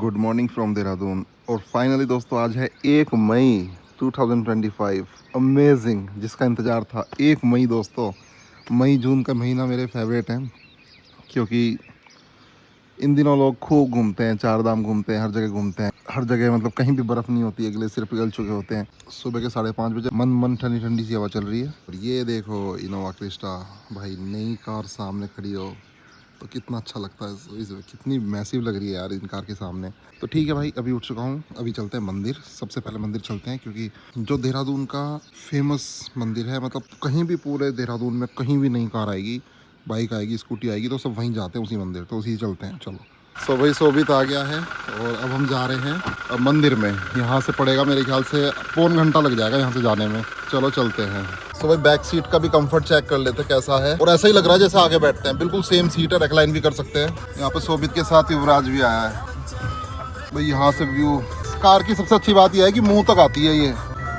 Good morning from Dehradun. और finally दोस्तों आज है 1 मई 2025। अमेजिंग, जिसका इंतज़ार था। 1 मई दोस्तों, मई जून का महीना मेरे फेवरेट हैं क्योंकि इन दिनों लोग खूब घूमते हैं, चार धाम घूमते हैं, हर जगह घूमते हैं। हर जगह मतलब कहीं भी बर्फ़ नहीं होती है, ग्लेशियर पिघल चुके होते हैं। सुबह के 5:30 बजे मन ठंडी ठंडी सी हवा चल रही है। और ये देखो इनोवा क्रिस्टा, भाई नई कार सामने खड़ी हो तो कितना अच्छा लगता है। कितनी मैसिव लग रही है यार इन कार के सामने। तो ठीक है भाई, अभी उठ चुका हूँ, अभी चलते हैं मंदिर। सबसे पहले मंदिर चलते हैं क्योंकि जो देहरादून का फेमस मंदिर है, मतलब कहीं भी पूरे देहरादून में कहीं भी नई कार आएगी, बाइक आएगी, स्कूटी आएगी तो सब वहीं जाते हैं, उसी मंदिर। तो उसी चलते हैं, चलो। सो भाई शोभित आ गया है और अब हम जा रहे हैं अब मंदिर में। यहाँ से पड़ेगा मेरे ख्याल से पौन घंटा लग जाएगा यहाँ से जाने में। चलो चलते हैं। सो भाई बैक सीट का भी कंफर्ट चेक कर लेते हैं कैसा है। और ऐसा ही लग रहा है जैसे आगे बैठते हैं, बिल्कुल सेम सीट है, रेक्लाइन भी कर सकते हैं। यहाँ पे शोभित के साथ युवराज भी आया है भाई। यहाँ से व्यू, कार की सबसे अच्छी बात यह है कि मुंह तक आती है ये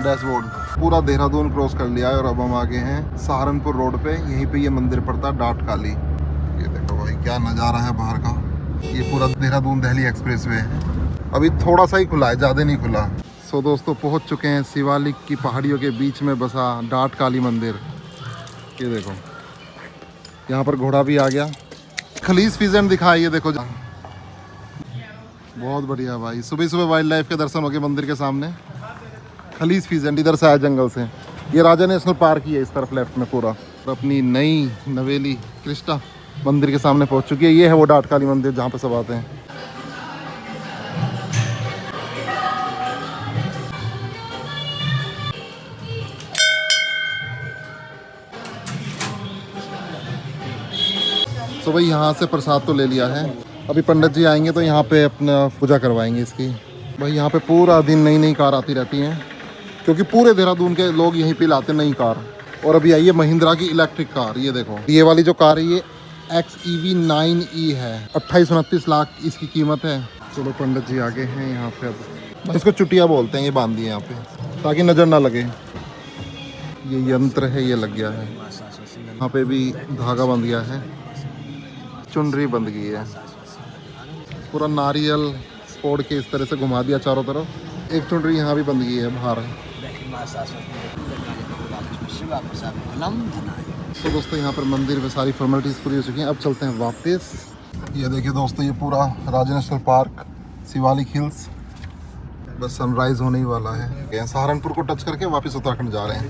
डैशबोर्ड। पूरा देहरादून क्रॉस कर लिया है और अब हम आगे हैं सहारनपुर रोड पे। यहीं पे ये मंदिर पड़ता है, डाट काली। ये देखो भाई क्या नज़ारा है बाहर का। ये पूरा देहरादून दिल्ली एक्सप्रेस वे है। अभी थोड़ा सा ही खुला है, ज़्यादा नहीं खुला। सो दोस्तों पहुंच चुके हैं शिवालिक की पहाड़ियों के बीच में बसा डाट काली मंदिर। ये देखो यहाँ पर घोड़ा भी आ गया। खलीज फिजेंट दिखा, ये देखो बहुत बढ़िया भाई। सुबह सुबह वाइल्ड लाइफ के दर्शन हो गए मंदिर के सामने। खलीज फिजेंट इधर से आया जंगल से। ये राजा नेशनल पार्क ही है इस तरफ लेफ्ट में पूरा। और अपनी नई नवेली क्रिस्टा मंदिर के सामने पहुंच चुकी है। ये है वो डाट काली मंदिर जहाँ पे सब आते हैं। तो भाई यहाँ से प्रसाद तो ले लिया है। अभी पंडित जी आएंगे तो यहाँ पे अपना पूजा करवाएंगे इसकी। भाई यहाँ पे पूरा दिन नई नई कार आती रहती हैं क्योंकि पूरे देहरादून के लोग यहीं पे लाते नई कार। और अभी आई है महिंद्रा की इलेक्ट्रिक कार। ये देखो ये वाली जो कार है ये XEV 9e है। 28-29 लाख इसकी कीमत है। चलो पंडित जी आगे हैं यहाँ पे। अब इसको चुटिया बोलते हैं, ये बांध दिए यहाँ पे ताकि नज़र ना लगे। ये यंत्र है, ये लग गया है। यहाँ पे भी धागा बंध गया है, चुनरी बंध गई है। पूरा नारियल फोड़ के इस तरह से घुमा दिया चारों तरफ। एक चुनरी यहाँ भी बंध गई है बाहर। तो दोस्तों यहाँ पर मंदिर में सारी फॉर्मेलिटीज़ पूरी हो चुकी हैं। अब चलते हैं वापस। ये देखिए दोस्तों ये पूरा राजा नेशनल पार्क, शिवालिक हिल्स। बस सनराइज होने ही वाला है। सहारनपुर को टच करके वापस उत्तराखंड जा रहे हैं।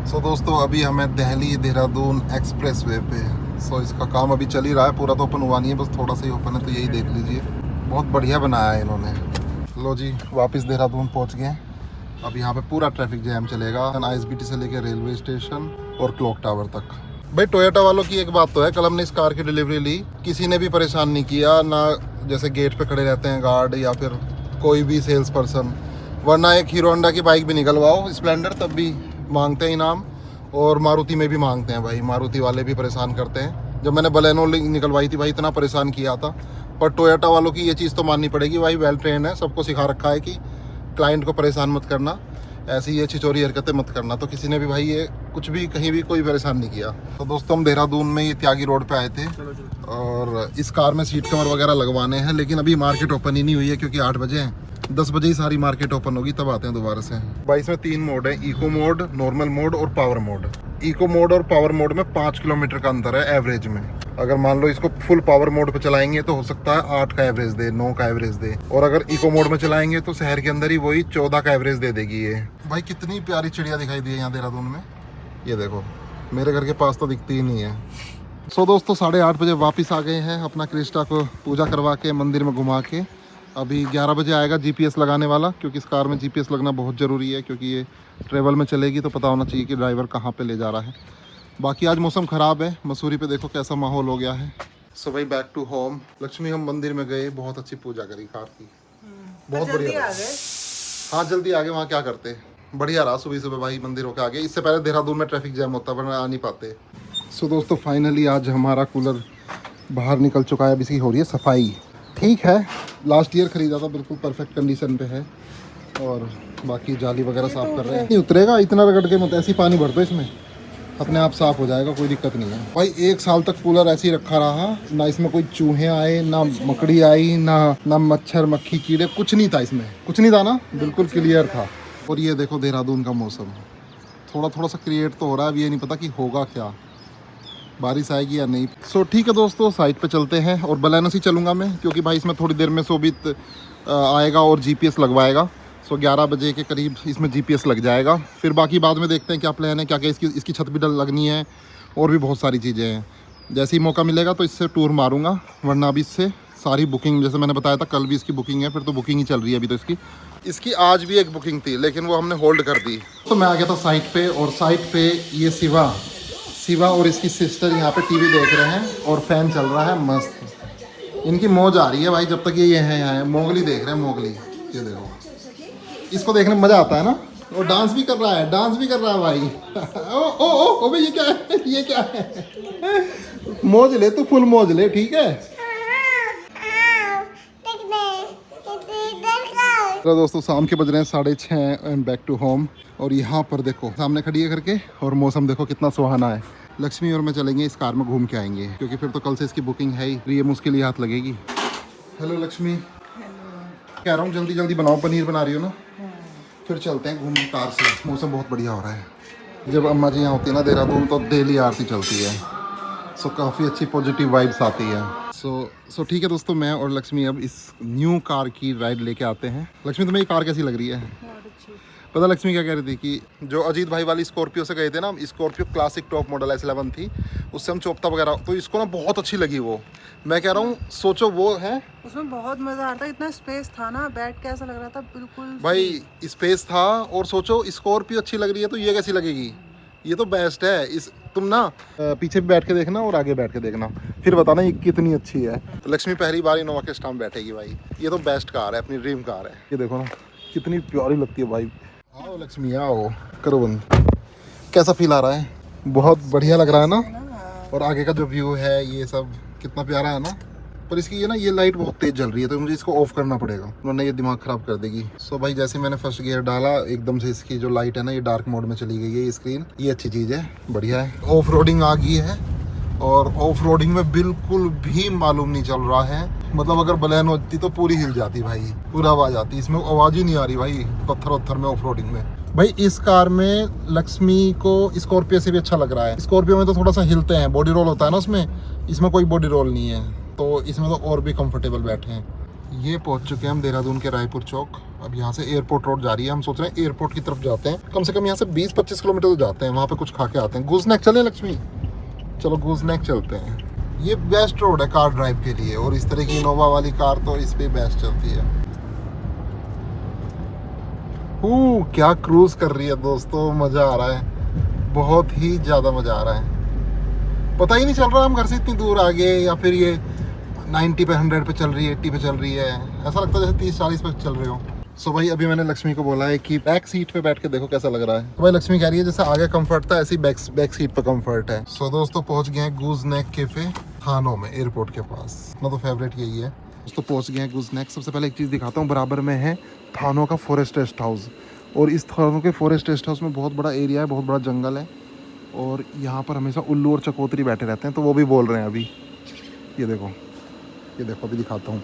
सो दोस्तों अभी हमें दिल्ली देहरादून एक्सप्रेस वे पे। सो इसका काम अभी चल ही रहा है, पूरा तो ओपन हुआ नहीं है, बस थोड़ा सा ही ओपन है। तो यही देख लीजिए, बहुत बढ़िया बनाया है इन्होंने। लो जी वापस देहरादून पहुंच गए। अब यहाँ पे पूरा ट्रैफिक जैम चलेगा ISBT से लेकर रेलवे स्टेशन और क्लॉक टावर तक। भाई टोयोटा वालों की एक बात तो है, कल हमने इस कार की डिलीवरी ली, किसी ने भी परेशान नहीं किया ना। जैसे गेट पे खड़े रहते हैं गार्ड या फिर कोई भी सेल्स पर्सन, वरना एक हीरो होंडा की बाइक भी निकलवाओ स्प्लेंडर तब भी मांगते हैं इनाम। और मारुति में भी मांगते हैं भाई, मारुति वाले भी परेशान करते हैं। जब मैंने बलेनो निकलवाई थी भाई इतना परेशान किया था। पर टोयोटा वालों की ये चीज़ तो माननी पड़ेगी भाई, वेल ट्रेन है, सबको सिखा रखा है कि क्लाइंट को परेशान मत करना, ऐसी ये छिचोरी हरकतें मत करना। तो किसी ने भी भाई ये कुछ भी कहीं भी कोई परेशान नहीं किया। तो दोस्तों हम देहरादून में ये त्यागी रोड पे आए थे और इस कार में सीट कवर वगैरह लगवाने हैं, लेकिन अभी मार्केट ओपन ही नहीं हुई है क्योंकि 8 बजे हैं। 10 बजे ही सारी मार्केट ओपन होगी, तब आते हैं दोबारा से। भाई इसमें 3 मोड है, इको मोड, नॉर्मल मोड और पावर मोड। इको मोड और पावर मोड में 5 किलोमीटर का अंतर है एवरेज में। अगर मान लो इसको फुल पावर मोड पे चलाएंगे तो हो सकता है 8 का एवरेज दे, 9 का एवरेज दे। और अगर इको मोड में चलाएंगे तो शहर के अंदर ही वही 14 का एवरेज दे देगी ये। भाई कितनी प्यारी चिड़िया दिखाई दी है यहाँ देहरादून में। ये देखो मेरे घर के पास तो दिखती ही नहीं है। सो दोस्तों 8:30 बजे वापस आ गए हैं अपना क्रिस्टा को पूजा करवा के मंदिर में घुमा के। अभी 11 बजे आएगा GPS लगाने वाला, क्योंकि इस कार में GPS लगना बहुत ज़रूरी है क्योंकि ये ट्रेवल में चलेगी तो पता होना चाहिए कि ड्राइवर कहाँ पे ले जा रहा है। बाकी आज मौसम ख़राब है, मसूरी पे देखो कैसा माहौल हो गया है। सो भाई बैक टू होम। लक्ष्मी हम मंदिर में गए, बहुत अच्छी पूजा करी कार की, बहुत बढ़िया। हाँ जल्दी आ गए, वहाँ क्या करते, बढ़िया रहा। सुबह सुबह भाई मंदिर होकर आ गए। इससे पहले देहरादून में ट्रैफिक जैम होता वरना आ नहीं पाते। सो दोस्तों फाइनली आज हमारा कूलर बाहर निकल चुका है। अब इसकी हो रही है सफाई। ठीक है, लास्ट ईयर ख़रीदा था, बिल्कुल परफेक्ट कंडीशन पे है। और बाकी जाली वगैरह साफ़ कर रहे हैं। नहीं उतरेगा इतना रगड़ के, मत ऐसी पानी भर दो इसमें, अपने आप साफ हो जाएगा, कोई दिक्कत नहीं है भाई। 1 साल तक कूलर ऐसे ही रखा रहा ना, इसमें कोई चूहे आए ना मकड़ी आई ना मच्छर मक्खी कीड़े, कुछ नहीं था इसमें, कुछ नहीं था ना, बिल्कुल क्लियर था। और ये देखो देहरादून का मौसम थोड़ा सा क्रिएट तो हो रहा है, अब ये नहीं पता कि होगा क्या, बारिश आएगी या नहीं। सो ठीक है दोस्तों, साइट पे चलते हैं और बलेनो से चलूँगा मैं, क्योंकि भाई इसमें थोड़ी देर में सोबित आएगा और जीपीएस लगवाएगा। सो 11 बजे के करीब इसमें जीपीएस लग जाएगा। फिर बाकी बाद में देखते हैं क्या प्लान है, क्या क्या इसकी छत भी लगनी है और भी बहुत सारी चीज़ें हैं। जैसे ही मौका मिलेगा तो इससे टूर मारूंगा, वरना अभी इससे सारी बुकिंग, जैसे मैंने बताया था कल भी इसकी बुकिंग है, फिर तो बुकिंग ही चल रही है अभी तो इसकी आज भी एक बुकिंग थी लेकिन वो हमने होल्ड कर दी। तो मैं आ गया था साइट पे, और साइट पे ये शिवा और इसकी सिस्टर यहाँ पे टीवी देख रहे हैं और फैन चल रहा है मस्त। इनकी मौज आ रही है भाई, जब तक ये है यहाँ मोगली देख रहे हैं, मोगली ये देखो, इसको देखने में मज़ा आता है ना। और डांस भी कर रहा है भाई। ओ भाई ये क्या है, ये क्या है। मौज ले तू, फुल मौज ले, ठीक है। तो दोस्तों शाम के बज रहे हैं 6:30 एंड बैक टू होम। और यहाँ पर देखो सामने खड़ी है करके, और मौसम देखो कितना सुहाना है। लक्ष्मी और मैं चलेंगे इस कार में, घूम के आएंगे, क्योंकि फिर तो कल से इसकी बुकिंग है ही, ये मुश्किल ही हाथ लगेगी। हेलो लक्ष्मी, कह रहा हूँ जल्दी जल्दी बनाओ, पनीर बना रही हो ना, फिर चलते हैं घूमने कार से। मौसम बहुत बढ़िया हो रहा है। जब अम्मा जी यहाँ होती है ना देहरादून, तो डेली आरती चलती है, सो काफ़ी अच्छी पॉजिटिव वाइब्स आती है। सो ठीक है दोस्तों, मैं और लक्ष्मी अब इस न्यू कार की राइड लेके आते हैं। लक्ष्मी तुम्हें ये कार कैसी लग रही है? पता लक्ष्मी क्या कह रही थी कि जो अजीत भाई वाली स्कॉर्पियो से गए थे ना, Scorpio classic top model S11 थी, उससे हम चोपता वगैरह, तो इसको ना बहुत अच्छी लगी वो। मैं कह रहा हूँ सोचो वो है, उसमें बहुत मज़ा आता है, इतना स्पेस था ना, बैठ के ऐसा लग रहा था बिल्कुल भाई स्पेस था। और सोचो स्कॉर्पियो अच्छी लग रही है तो ये कैसी लगेगी, ये तो बेस्ट है। इस तुम ना पीछे भी बैठ के देखना और आगे बैठ के देखना, फिर बताना ये कितनी अच्छी है। तो लक्ष्मी पहली बार इनोवा के स्टाम बैठेगी भाई, ये तो बेस्ट कार है, अपनी ड्रीम कार है। ये देखो ना कितनी प्यारी लगती है भाई। आओ लक्ष्मी आओ, करो बंद। कैसा फील आ रहा है? बहुत बढ़िया लग रहा है ना। और आगे का जो व्यू है ये सब कितना प्यारा है ना। पर इसकी ये ना ये लाइट बहुत तेज जल रही है, तो मुझे इसको ऑफ करना पड़ेगा, वरना ये दिमाग खराब कर देगी। सो भाई जैसे मैंने फर्स्ट गियर डाला, एकदम से इसकी जो लाइट है ना ये डार्क मोड में चली गई है, ये स्क्रीन, ये अच्छी चीज़ है, बढ़िया है। ऑफ रोडिंग आ गई है, और ऑफ रोडिंग में बिल्कुल भी मालूम नहीं चल रहा है। मतलब अगर बलैन होती तो पूरी हिल जाती भाई, पूरा आवाज़ आती, इसमें आवाज़ ही नहीं आ रही भाई, पत्थर वत्थर में ऑफ रोडिंग में। भाई इस कार में लक्ष्मी को स्कॉर्पियो से भी अच्छा लग रहा है। स्कॉर्पियो में तो थोड़ा सा हिलते हैं, बॉडी रोल होता है ना उसमें, इसमें कोई बॉडी रोल नहीं है, तो इसमें तो और भी कंफर्टेबल बैठे हैं। ये पहुंच चुके हैं हम देहरादून के रायपुर चौक। अब यहाँ से एयरपोर्ट रोड जा रही है, हम सोच रहे हैं एयरपोर्ट की तरफ जाते हैं, कम से कम यहाँ से 20-25 किलोमीटर तो जाते हैं, वहाँ पे कुछ खा के आते हैं। गुजनैक चले लक्ष्मी? चलो गुजनैक चलते हैं। ये बेस्ट रोड है कार ड्राइव के लिए, और इस तरह की इनोवा वाली कार तो इस पे बेस्ट चलती है। क्या क्रूज कर रही है दोस्तों, मजा आ रहा है, बहुत ही ज्यादा मजा आ रहा है। पता ही नहीं चल रहा हम घर से इतनी दूर आ गए, या फिर ये 90 पे 100 पे चल रही है, 80 पे चल रही है, ऐसा लगता है जैसे 30-40 पे चल रहे हो। सो भाई अभी मैंने लक्ष्मी को बोला है कि बैक सीट पे बैठ के देखो कैसा लग रहा है। तो भाई लक्ष्मी कह रही है जैसे आगे कंफर्ट था ऐसे ही बैक सीट पे कंफर्ट है। सो दोस्तों पहुंच गए हैं गुजनैक कैफे थानों में, एयरपोर्ट के पास। मैं तो फेवरेट यही है। दोस्तों पहुंच गए हैं गुजनैक। सबसे पहले एक चीज़ दिखाता हूँ, बराबर में है थानों का फॉरेस्ट रेस्ट हाउस, और इस थानों के फॉरेस्ट रेस्ट हाउस में बहुत बड़ा एरिया है, बहुत बड़ा जंगल है, और यहाँ पर हमेशा उल्लू और चकोतरी बैठे रहते हैं, तो वो भी बोल रहे हैं अभी। ये देखो अभी दिखाता हूँ,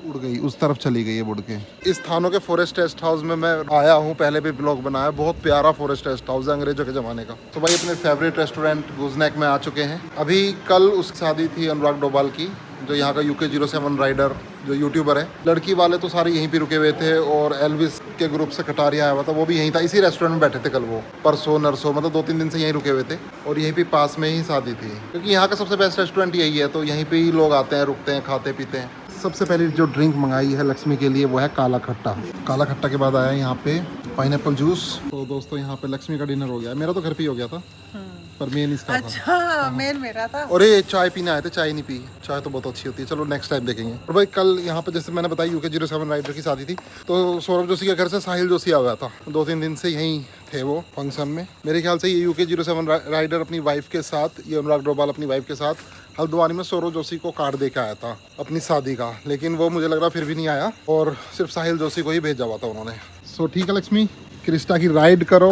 उड़ गई, उस तरफ चली गई है उड़ के। इस थानों के फॉरेस्ट रेस्ट हाउस में मैं आया हूँ, पहले भी ब्लॉग बनाया, बहुत प्यारा फॉरेस्ट रेस्ट हाउस है अंग्रेजों के ज़माने का। तो भाई अपने फेवरेट रेस्टोरेंट गुजनैक में आ चुके हैं। अभी कल उसकी शादी थी अनुराग डोभाल की, जो यहाँ का UK07 राइडर जो यूट्यूबर है। लड़की वाले तो सारे यहीं पे रुके हुए थे, और एल्विस के ग्रुप से कटारिया आया हुआ था, वो भी यहीं था, इसी रेस्टोरेंट में बैठे थे कल वो, परसों नरसों, मतलब 2-3 दिन से यहीं रुके हुए थे, और यहीं पे पास में ही शादी थी। क्योंकि यहाँ का सबसे बेस्ट रेस्टोरेंट यही है, तो यहीं पे ही लोग आते हैं, रुकते हैं, खाते पीते हैं। सबसे पहले जो ड्रिंक मंगाई है लक्ष्मी के लिए वो है काला खट्टा। काला खट्टा के बाद आया यहाँ पे पाइनएप्पल जूस। तो दोस्तों यहाँ पे लक्ष्मी का डिनर हो गया, मेरा तो घर पे ही हो गया था, पर मेन इसका था। मेन मेरा था। और ये चाय पीने आए थे, चाय नहीं पी, चाय तो बहुत अच्छी होती है, चलो नेक्स्ट टाइम देखेंगे। और भाई कल यहाँ पे जैसे मैंने बताया UK07 राइडर की शादी थी, तो सौरभ जोशी के घर से साहिल जोशी आया था, 2-3 दिन से यहीं थे वो फंक्शन में। मेरे ख्याल से ये UK07 राइडर अपनी वाइफ के साथ, ये अनुराग डोभाल अपनी वाइफ के साथ हल्द्वानी में सौरभ जोशी को कार्ड दे के आया था अपनी शादी का, लेकिन वो मुझे लग रहा फिर भी नहीं आया, और सिर्फ साहिल जोशी को ही भेजा हुआ था उन्होंने। सो ठीक है लक्ष्मी, क्रिस्टा की राइड करो।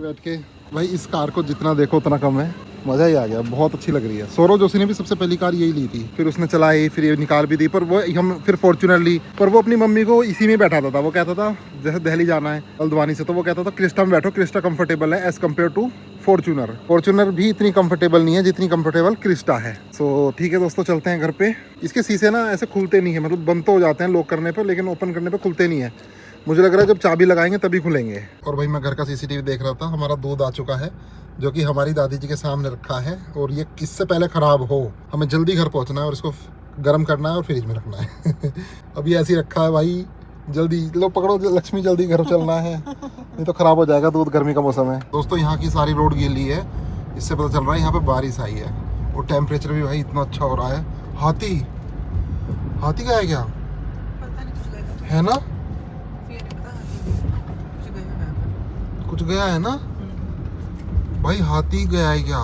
बैठ के भाई इस कार को जितना देखो उतना कम है, मज़ा ही आ गया, बहुत अच्छी लग रही है। सौरभ जोशी ने भी सबसे पहली कार यही ली थी, फिर उसने चलाई, फिर ये निकाल भी दी, पर वो हम फिर फॉर्च्यूनर ली, पर वो अपनी मम्मी को इसी में बैठाता था। वो कहता था जैसे दिल्ली जाना है हल्द्वानी से, तो वो कहता था क्रिस्टा में बैठो, क्रिस्टा कंफर्टेबल है as compare to Fortuner. Fortuner भी इतनी कंफर्टेबल नहीं है जितनी कंफर्टेबल क्रिस्टा है। सो ठीक है दोस्तों, चलते हैं घर पे। इसके शीशे ना ऐसे खुलते नहीं है, मतलब बंद तो हो जाते हैं लॉक करने पर, लेकिन ओपन करने पर खुलते नहीं है। मुझे लग रहा है जब चाबी लगाएंगे तभी खुलेंगे। और भाई मैं घर का CCTV देख रहा था, हमारा दूध आ चुका है जो कि हमारी दादी जी के सामने रखा है, और ये किससे पहले ख़राब हो, हमें जल्दी घर पहुंचना है और इसको गर्म करना है और फ्रिज में रखना है। अभी ऐसे ही रखा है भाई, जल्दी लो पकड़ो लक्ष्मी, जल्दी घर चलना है, नहीं तो ख़राब हो जाएगा दूध, गर्मी का मौसम है। दोस्तों यहाँ की सारी रोड गीली है, इससे पता चल रहा है यहाँ पे बारिश आई है, और टेम्परेचर भी भाई इतना अच्छा हो रहा है। हाथी गया है क्या, है ना, कुछ गया है ना भाई, हाथी गया है क्या,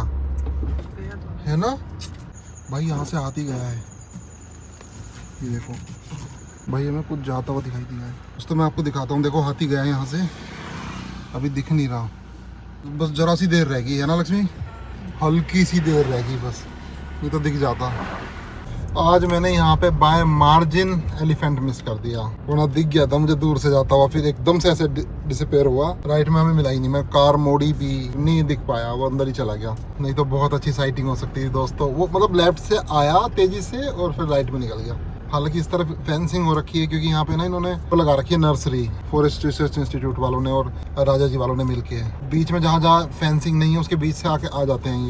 है ना भाई, यहाँ से हाथी गया है, ये देखो भाई, हमें कुछ जाता हुआ दिखाई दिया है। दोस्तों मैं आपको दिखाता हूँ, देखो हाथी गया है यहाँ से, अभी दिख नहीं रहा, बस जरा सी देर रह गई है ना लक्ष्मी, हल्की सी देर रह गई बस, नहीं तो दिख जाता। आज मैंने यहाँ पे बाय मार्जिन एलिफेंट मिस कर दिया, वरना दिख गया था मुझे दूर से जाता हुआ, फिर एकदम से ऐसे डिसअपीयर हुआ। राइट में हमें मिला ही नहीं, मैं कार मोड़ी भी नहीं दिख पाया, वो अंदर ही चला गया, नहीं तो बहुत अच्छी साइटिंग हो सकती थी दोस्तों। वो मतलब लेफ्ट से आया तेजी से और फिर राइट में निकल गया। हालांकि इस तरफ फेंसिंग हो रखी है, क्योंकि यहाँ पे ना इन्होंने वो लगा रखी है नर्सरी, फॉरेस्ट रिसर्च इंस्टीट्यूट वालों ने और राजा जी वालों ने मिलके। बीच में जहाँ जहाँ फेंसिंग नहीं है उसके बीच से आके आ जाते हैं ये